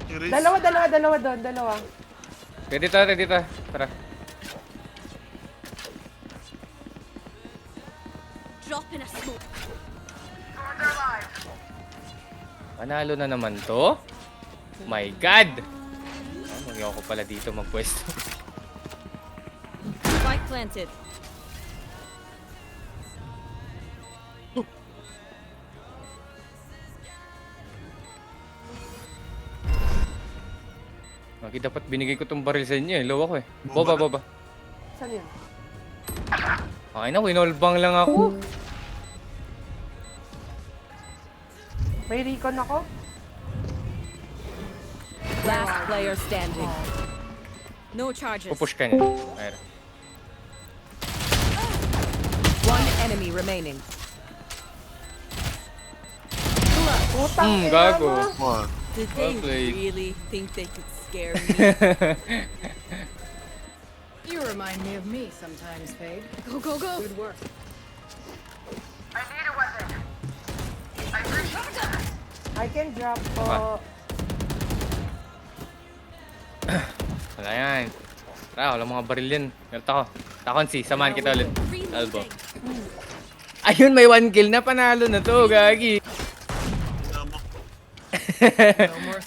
Erase. Dalawa doon, dalawa. Ready to. Tara. Drop in a smoke. Panalo na naman to. My God! Mag-iwan ko pala dito magpwesto. Spike planted. Maki, dapat binigay ko tong baril sa inyo eh. Low ako eh. Boba. Saan yun? Okay na, winolbang lang ako. May recon ako? Last player standing. No charges. Pupush ka niya. Ayun. One enemy remaining. Putang ina Gago. mo. One. Did Well played. really think they could scare me? You remind me of me sometimes, Fade. Go, go, go! Good work. I can drop po. Wala yan. Tara, wala mga baril yan. Ganito ako. Takonsi, samahan kita ulit. Elbow. Ayun, may 1 kill na. Panalo na to, gagi. Tama. No more